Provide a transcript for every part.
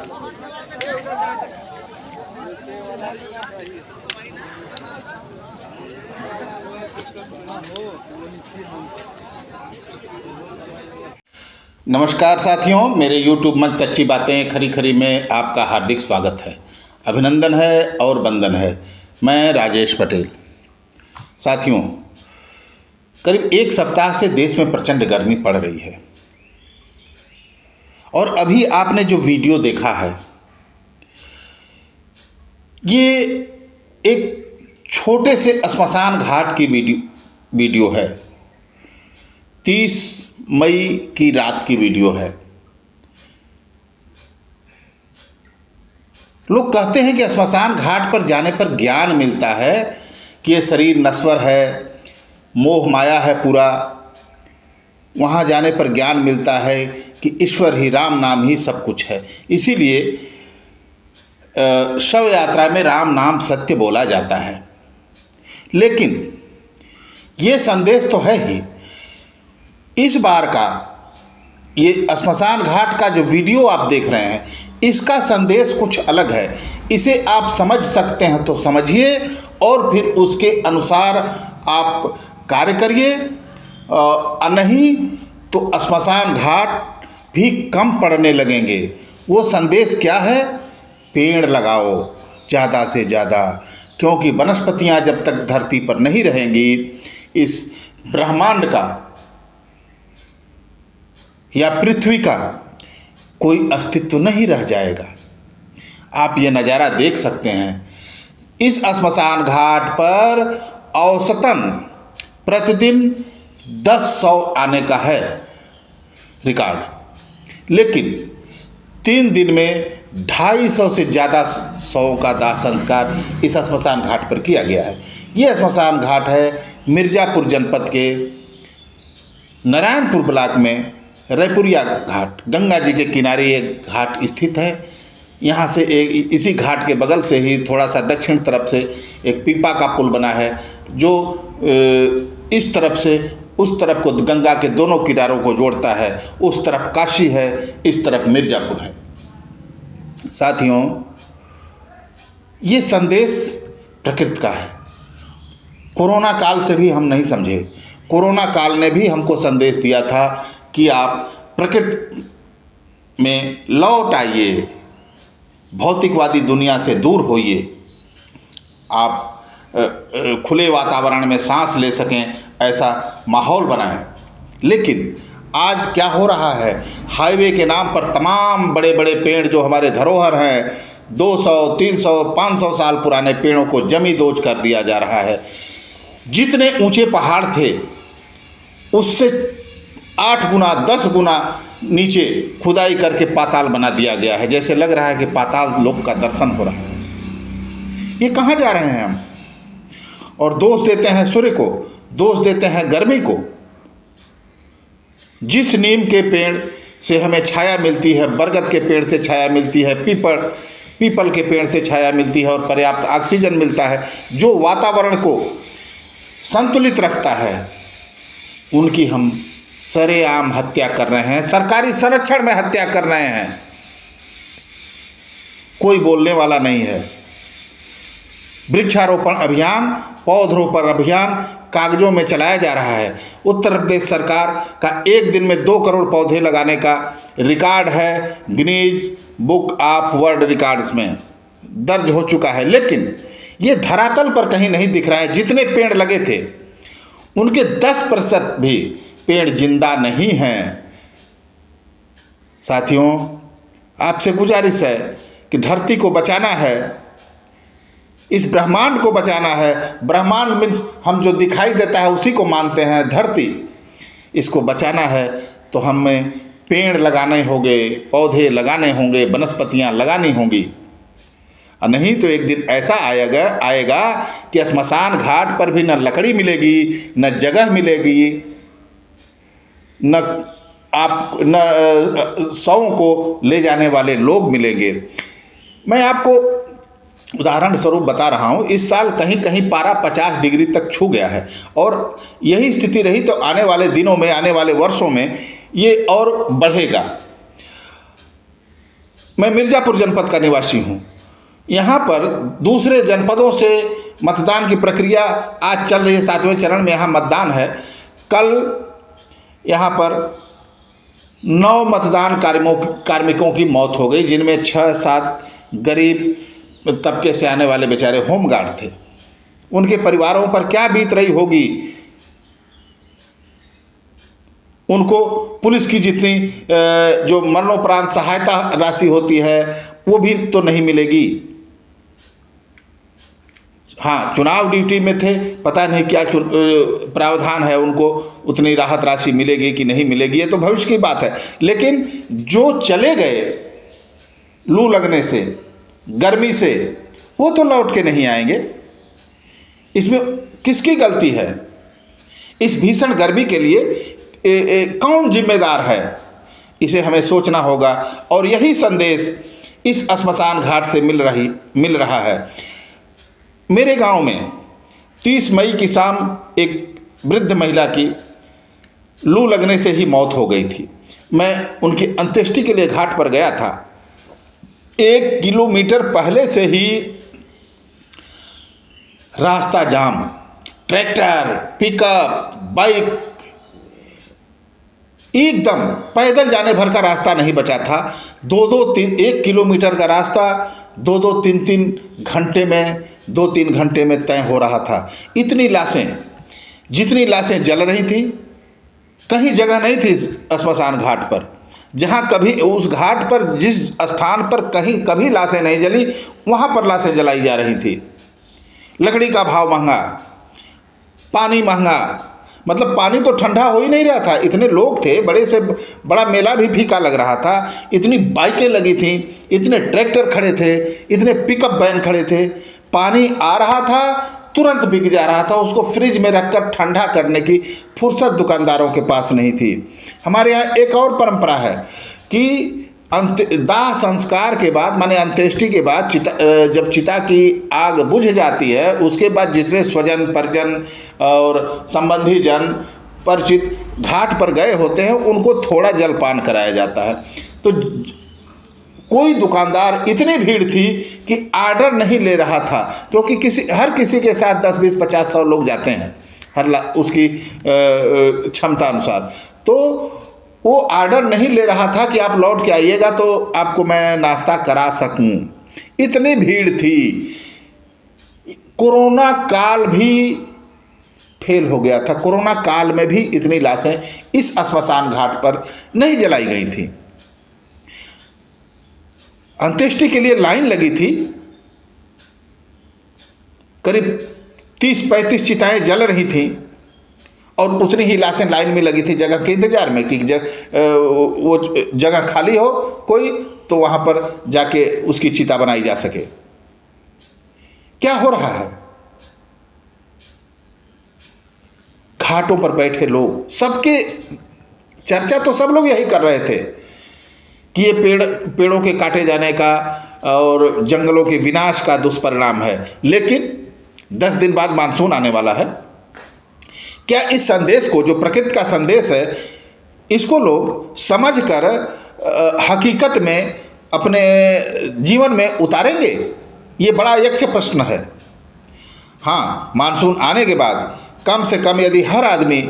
नमस्कार साथियों, मेरे YouTube मंच सच्ची बातें खरी खरी में आपका हार्दिक स्वागत है। अभिनंदन है और वंदन है। मैं राजेश पटेल। साथियों, करीब एक सप्ताह से देश में प्रचंड गर्मी पड़ रही है और अभी आपने जो वीडियो देखा है ये एक छोटे से श्मशान घाट की वीडियो है। 30 मई की रात की वीडियो है। लोग कहते हैं कि श्मशान घाट पर जाने पर ज्ञान मिलता है कि ये शरीर नश्वर है, मोह माया है पूरा। वहाँ जाने पर ज्ञान मिलता है कि ईश्वर ही, राम नाम ही सब कुछ है। इसीलिए शव यात्रा में राम नाम सत्य बोला जाता है। लेकिन ये संदेश तो है ही। इस बार का ये श्मशान घाट का जो वीडियो आप देख रहे हैं, इसका संदेश कुछ अलग है। इसे आप समझ सकते हैं तो समझिए और फिर उसके अनुसार आप कार्य करिए, नहीं तो श्मशान घाट भी कम पड़ने लगेंगे। वो संदेश क्या है? पेड़ लगाओ ज़्यादा से ज़्यादा, क्योंकि वनस्पतियाँ जब तक धरती पर नहीं रहेंगी, इस ब्रह्मांड का या पृथ्वी का कोई अस्तित्व नहीं रह जाएगा। आप ये नज़ारा देख सकते हैं। इस श्मशान घाट पर औसतन प्रतिदिन 10 आने का है रिकॉर्ड, लेकिन 3 दिन में 250 से ज़्यादा शव का दाह संस्कार इस श्मशान घाट पर किया गया है। यह श्मशान घाट है मिर्ज़ापुर जनपद के नारायणपुर ब्लॉक में रैपुरिया घाट, गंगा जी के किनारे एक घाट स्थित है। यहाँ से इसी घाट के बगल से ही थोड़ा सा दक्षिण तरफ से एक पीपा का पुल बना है, जो इस तरफ से उस तरफ को, गंगा के दोनों किनारों को जोड़ता है। उस तरफ काशी है, इस तरफ मिर्ज़ापुर है। साथियों, ये संदेश प्रकृति का है। कोरोना काल से भी हम नहीं समझे। कोरोना काल ने भी हमको संदेश दिया था कि आप प्रकृति में लौट आइए, भौतिकवादी दुनिया से दूर होइए, आप खुले वातावरण में सांस ले सकें, ऐसा माहौल बनाएं। लेकिन आज क्या हो रहा है? हाईवे के नाम पर तमाम बड़े बड़े पेड़ जो हमारे धरोहर हैं, 200, 300, 500 साल पुराने पेड़ों को जमी दोज कर दिया जा रहा है। जितने ऊंचे पहाड़ थे उससे 8 गुना 10 गुना नीचे खुदाई करके पाताल बना दिया गया है। जैसे लग रहा है कि पाताल लोक का दर्शन हो रहा है। ये कहाँ जा रहे हैं हम? और दोष देते हैं सूर्य को, दोष देते हैं गर्मी को। जिस नीम के पेड़ से हमें छाया मिलती है, बरगद के पेड़ से छाया मिलती है, पीपल के पेड़ से छाया मिलती है और पर्याप्त ऑक्सीजन मिलता है, जो वातावरण को संतुलित रखता है, उनकी हम सरेआम हत्या कर रहे हैं, सरकारी संरक्षण में हत्या कर रहे हैं। कोई बोलने वाला नहीं है। वृक्षारोपण अभियान, पौधरोपण अभियान कागजों में चलाया जा रहा है। उत्तर प्रदेश सरकार का एक दिन में 2 करोड़ पौधे लगाने का रिकॉर्ड है, Guinness book of world records में दर्ज हो चुका है। लेकिन ये धरातल पर कहीं नहीं दिख रहा है। जितने पेड़ लगे थे उनके 10% भी पेड़ जिंदा नहीं हैं। साथियों, आपसे गुजारिश है कि धरती को बचाना है, इस ब्रह्मांड को बचाना है। ब्रह्मांड मीन्स हम जो दिखाई देता है उसी को मानते हैं, धरती। इसको बचाना है तो हमें पेड़ लगाने होंगे, पौधे लगाने होंगे, वनस्पतियाँ लगानी होंगी। और नहीं तो एक दिन ऐसा आएगा कि श्मशान घाट पर भी न लकड़ी मिलेगी, न जगह मिलेगी, न शवों को ले जाने वाले लोग मिलेंगे। मैं आपको उदाहरण स्वरूप बता रहा हूँ। इस साल कहीं कहीं पारा 50 डिग्री तक छू गया है और यही स्थिति रही तो आने वाले दिनों में, आने वाले वर्षों में ये और बढ़ेगा। मैं मिर्ज़ापुर जनपद का निवासी हूँ। यहाँ पर दूसरे जनपदों से मतदान की प्रक्रिया आज चल रही है, 7वें चरण में यहाँ मतदान है। कल यहाँ पर 9 मतदान कार्मिकों की मौत हो गई, जिनमें 6-7 गरीब तबके से आने वाले बेचारे होमगार्ड थे। उनके परिवारों पर क्या बीत रही होगी, उनको पुलिस की जितनी जो मरणोपरांत सहायता राशि होती है वो भी तो नहीं मिलेगी। हाँ, चुनाव ड्यूटी में थे, पता नहीं क्या प्रावधान है, उनको उतनी राहत राशि मिलेगी कि नहीं मिलेगी, ये तो भविष्य की बात है। लेकिन जो चले गए लू लगने से, गर्मी से, वो तो लौट के नहीं आएंगे। इसमें किसकी गलती है? इस भीषण गर्मी के लिए कौन जिम्मेदार है, इसे हमें सोचना होगा। और यही संदेश इस श्मशान घाट से मिल रहा है। मेरे गांव में 30 मई की शाम एक वृद्ध महिला की लू लगने से ही मौत हो गई थी। मैं उनकी अंत्येष्टि के लिए घाट पर गया था। 1 किलोमीटर पहले से ही रास्ता जाम, ट्रैक्टर, पिकअप, बाइक, एकदम पैदल जाने भर का रास्ता नहीं बचा था। 1 किलोमीटर का रास्ता 2-3 घंटे में, 2-3 घंटे में तय हो रहा था। इतनी लाशें, जितनी लाशें जल रही थी, कहीं जगह नहीं थी श्मशान घाट पर। जहाँ कभी उस घाट पर, जिस स्थान पर कभी लाशें नहीं जली, वहाँ पर लाशें जलाई जा रही थी। लकड़ी का भाव महंगा, पानी महंगा, मतलब पानी तो ठंडा हो ही नहीं रहा था। इतने लोग थे, बड़े से बड़ा मेला भी फीका लग रहा था। इतनी बाइकें लगी थीं, इतने ट्रैक्टर खड़े थे, इतने पिकअप वैन खड़े थे। पानी आ रहा था, तुरंत बिक जा रहा था। उसको फ्रिज में रखकर ठंडा करने की फुर्सत दुकानदारों के पास नहीं थी। हमारे यहाँ एक और परंपरा है कि दाह संस्कार के बाद, माने अंत्येष्टि के बाद, जब चिता की आग बुझ जाती है, उसके बाद जितने स्वजन परिजन और संबंधी जन परिचित घाट पर गए होते हैं, उनको थोड़ा जलपान कराया जाता है। तो कोई दुकानदार, इतनी भीड़ थी कि ऑर्डर नहीं ले रहा था, क्योंकि हर किसी के साथ 10, 20, 50, 100 लोग जाते हैं उसकी क्षमता अनुसार। तो वो ऑर्डर नहीं ले रहा था कि आप लौट के आइएगा तो आपको मैं नाश्ता करा सकूं। इतनी भीड़ थी। कोरोना काल भी फेल हो गया था। कोरोना काल में भी इतनी लाशें इस श्मशान घाट पर नहीं जलाई गई थी। अंत्येष्टि के लिए लाइन लगी थी, करीब 30-35 चिताएं जल रही थीं और उतनी ही लाशें लाइन में लगी थी जगह के इंतजार में कि वो जगह खाली हो कोई, तो वहां पर जाके उसकी चिता बनाई जा सके। क्या हो रहा है? घाटों पर बैठे लोग, सबके चर्चा तो सब लोग यही कर रहे थे कि ये पेड़ों के काटे जाने का और जंगलों के विनाश का दुष्परिणाम है। लेकिन 10 दिन बाद मानसून आने वाला है। क्या इस संदेश को, जो प्रकृति का संदेश है, इसको लोग समझकर हकीकत में अपने जीवन में उतारेंगे? ये बड़ा यक्ष प्रश्न है। हाँ, मानसून आने के बाद कम से कम यदि हर आदमी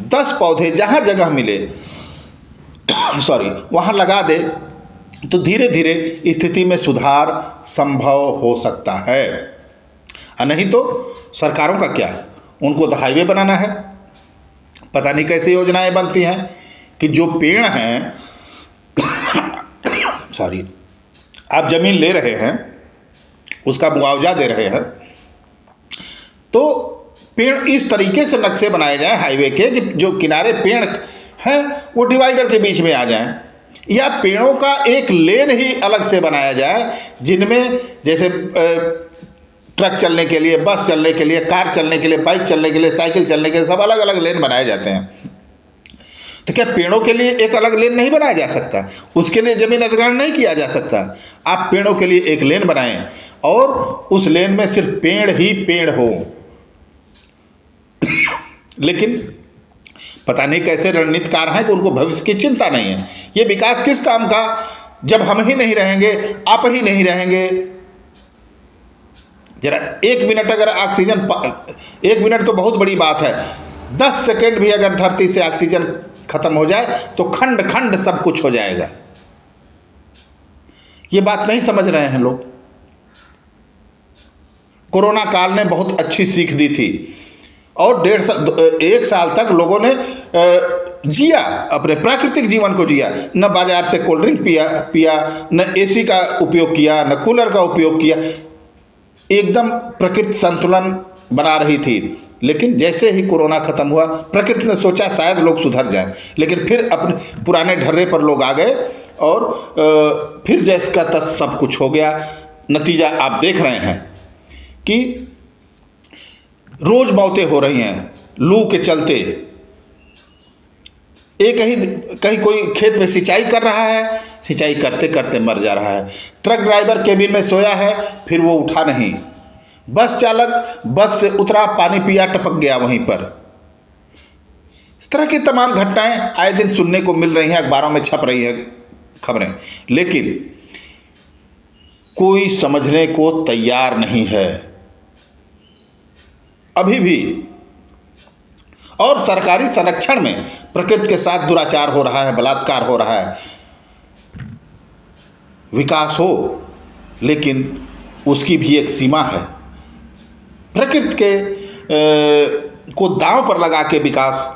10 पौधे जहाँ जगह मिले वहाँ लगा दे, तो धीरे धीरे स्थिति में सुधार संभव हो सकता है। नहीं तो सरकारों का क्या, उनको तो हाईवे बनाना है। पता नहीं कैसे योजनाएं बनती हैं कि जो पेड़ हैं आप जमीन ले रहे हैं, उसका मुआवजा दे रहे हैं, तो पेड़ इस तरीके से नक्शे बनाए जाएं हाईवे के कि जो किनारे पेड़ हैं वो डिवाइडर के बीच में आ जाएं, या पेड़ों का एक लेन ही अलग से बनाया जाए, जिनमें जैसे ट्रक चलने के लिए, बस चलने के लिए, कार चलने के लिए, बाइक चलने के लिए, साइकिल चलने के लिए, सब अलग अलग लेन बनाए जाते हैं। तो क्या पेड़ों के लिए एक अलग लेन नहीं बनाया जा सकता? उसके लिए जमीन अधिग्रहण नहीं किया जा सकता? आप पेड़ों के लिए एक लेन बनाएं और उस लेन में सिर्फ पेड़ ही पेड़ हो। लेकिन पता नहीं कैसे रणनीतिकार हैं कि उनको भविष्य की चिंता नहीं है। ये विकास किस काम का? जब हम ही नहीं रहेंगे, आप ही नहीं रहेंगे, जरा 1 मिनट अगर ऑक्सीजन, 1 मिनट तो बहुत बड़ी बात है, 10 सेकेंड भी अगर धरती से ऑक्सीजन खत्म हो जाए तो खंड खंड सब कुछ हो जाएगा। ये बात नहीं समझ रहे हैं लोग। कोरोना काल ने बहुत अच्छी सीख दी थी और 1 साल तक लोगों ने जिया, अपने प्राकृतिक जीवन को जिया, न बाजार से कोल्ड ड्रिंक पिया, न एसी का उपयोग किया, न कूलर का उपयोग किया, एकदम प्रकृति संतुलन बना रही थी। लेकिन जैसे ही कोरोना खत्म हुआ, प्रकृति ने सोचा शायद लोग सुधर जाएं, लेकिन फिर अपने पुराने ढर्रे पर लोग आ गए और फिर जैसे का तस सब कुछ हो गया। नतीजा आप देख रहे हैं कि रोज मौतें हो रही हैं लू के चलते। कहीं कोई खेत में सिंचाई कर रहा है, सिंचाई करते करते मर जा रहा है। ट्रक ड्राइवर केबिन में सोया है, फिर वो उठा नहीं। बस चालक बस से उतरा, पानी पिया, टपक गया वहीं पर। इस तरह की तमाम घटनाएं आए दिन सुनने को मिल रही हैं, अखबारों में छप रही है खबरें, लेकिन कोई समझने को तैयार नहीं है अभी भी। और सरकारी संरक्षण में प्रकृति के साथ दुराचार हो रहा है, बलात्कार हो रहा है। विकास हो, लेकिन उसकी भी एक सीमा है। प्रकृति के को दांव पर लगा के विकास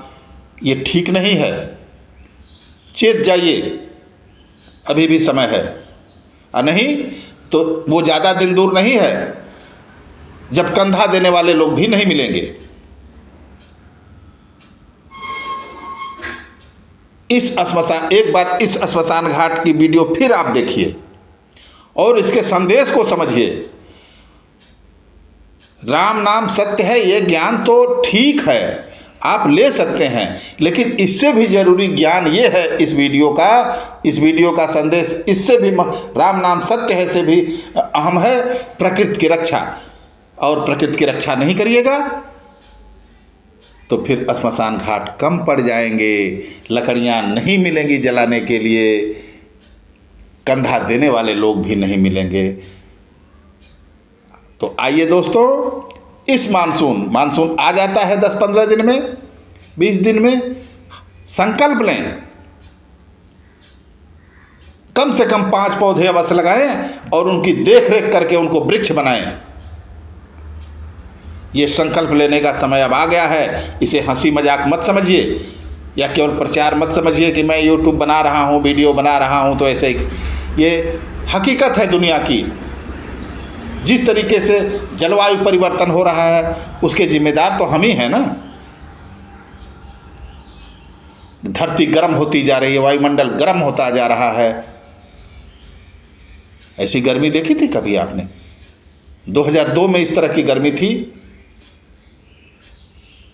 ये ठीक नहीं है। चेत जाइए, अभी भी समय है, और नहीं तो वो ज़्यादा दिन दूर नहीं है जब कंधा देने वाले लोग भी नहीं मिलेंगे। एक बार इस श्मशान घाट की वीडियो फिर आप देखिए और इसके संदेश को समझिए। राम नाम सत्य है, ये ज्ञान तो ठीक है, आप ले सकते हैं, लेकिन इससे भी जरूरी ज्ञान ये है इस वीडियो का संदेश, इससे भी राम नाम सत्य है से भी अहम है प्रकृति की रक्षा। और प्रकृति की रक्षा नहीं करिएगा तो फिर श्मशान घाट कम पड़ जाएंगे, लकड़ियाँ नहीं मिलेंगी जलाने के लिए, कंधा देने वाले लोग भी नहीं मिलेंगे। तो आइए दोस्तों, इस मानसून आ जाता है 10-15 दिन में, 20 दिन में, संकल्प लें, कम से कम 5 पौधे अवश्य लगाएं और उनकी देख रेख करके उनको वृक्ष बनाएं। ये संकल्प लेने का समय अब आ गया है। इसे हंसी मजाक मत समझिए या केवल प्रचार मत समझिए कि मैं यूट्यूब बना रहा हूँ, वीडियो बना रहा हूँ तो ऐसे ही। ये हकीकत है दुनिया की। जिस तरीके से जलवायु परिवर्तन हो रहा है उसके जिम्मेदार तो हम ही हैं ना। धरती गर्म होती जा रही है, वायुमंडल गर्म होता जा रहा है। ऐसी गर्मी देखी थी कभी आपने? 2002 में इस तरह की गर्मी थी,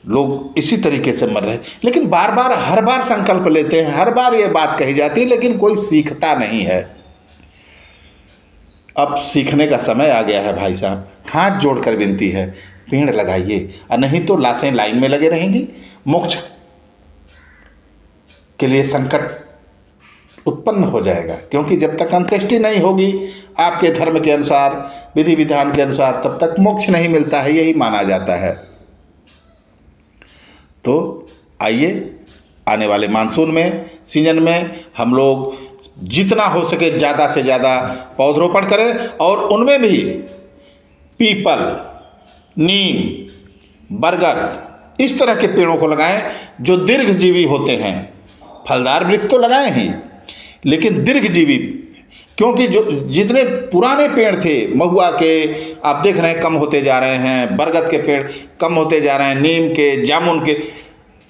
लोग इसी तरीके से मर रहे। लेकिन हर बार संकल्प लेते हैं, हर बार ये बात कही जाती है, लेकिन कोई सीखता नहीं है। अब सीखने का समय आ गया है भाई साहब। हाथ जोड़कर विनती है, पेड़ लगाइए, और नहीं तो लाशें लाइन में लगे रहेंगी। मोक्ष के लिए संकट उत्पन्न हो जाएगा, क्योंकि जब तक अंत्येष्टि नहीं होगी आपके धर्म के अनुसार, विधि विधान के अनुसार, तब तक मोक्ष नहीं मिलता है, यही माना जाता है। तो आइए, आने वाले मानसून में, सीजन में हम लोग जितना हो सके ज़्यादा से ज़्यादा पौधरोपण करें, और उनमें भी पीपल, नीम, बरगद, इस तरह के पेड़ों को लगाएं जो दीर्घजीवी होते हैं। फलदार वृक्ष तो लगाएं ही, लेकिन दीर्घजीवी, क्योंकि जो जितने पुराने पेड़ थे महुआ के, आप देख रहे हैं कम होते जा रहे हैं, बरगद के पेड़ कम होते जा रहे हैं, नीम के, जामुन के,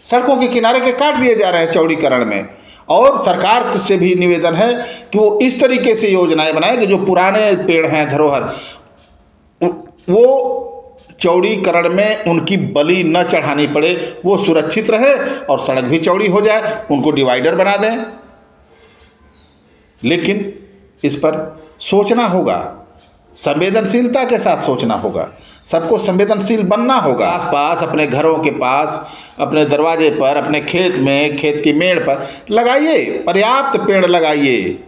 सड़कों के किनारे के काट दिए जा रहे हैं चौड़ीकरण में। और सरकार से भी निवेदन है कि वो इस तरीके से योजनाएं बनाए कि जो पुराने पेड़ हैं, धरोहर, वो चौड़ीकरण में उनकी बलि न चढ़ानी पड़े, वो सुरक्षित रहे और सड़क भी चौड़ी हो जाए, उनको डिवाइडर बना दें। लेकिन इस पर सोचना होगा, संवेदनशीलता के साथ सोचना होगा, सबको संवेदनशील बनना होगा। आसपास, अपने घरों के पास, अपने दरवाजे पर, अपने खेत में, खेत की मेड़ पर लगाइए, पर्याप्त पेड़ लगाइए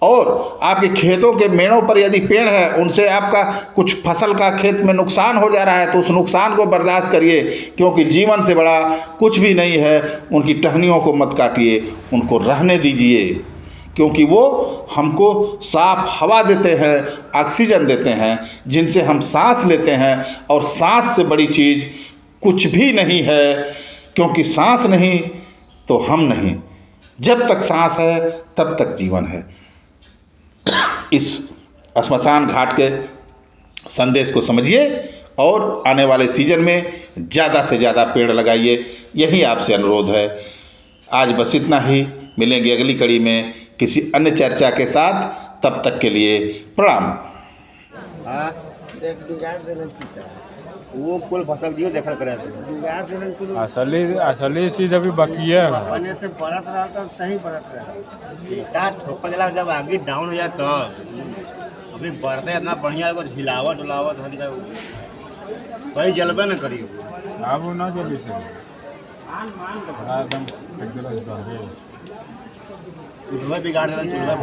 और आपके खेतों के मेड़ों पर यदि पेड़ है, उनसे आपका कुछ फसल का खेत में नुकसान हो जा रहा है, तो उस नुकसान को बर्दाश्त करिए, क्योंकि जीवन से बड़ा कुछ भी नहीं है। उनकी टहनियों को मत काटिए, उनको रहने दीजिए, क्योंकि वो हमको साफ हवा देते हैं, ऑक्सीजन देते हैं, जिनसे हम सांस लेते हैं। और सांस से बड़ी चीज़ कुछ भी नहीं है, क्योंकि सांस नहीं तो हम नहीं। जब तक सांस है तब तक जीवन है। इस श्मशान घाट के संदेश को समझिए और आने वाले सीजन में ज़्यादा से ज़्यादा पेड़ लगाइए, यही आपसे अनुरोध है। आज बस इतना ही, मिलेंगे अगली कड़ी में किसी अन्य चर्चा के साथ। तब तक के लिए प्रणाम। वो कुल फसल दियो देखा करे असली चीज अभी बाकी है। बने से बढ़त रहा तो सही बढ़त रहा ठोकर जब आगे डाउन हो जाए तो अभी बढ़ते इतना बढ़िया हिलावट उलावट सही जलबे न करियो। अब ना जल्दी से चूल्हा बिगाड़ देना, चूल्हा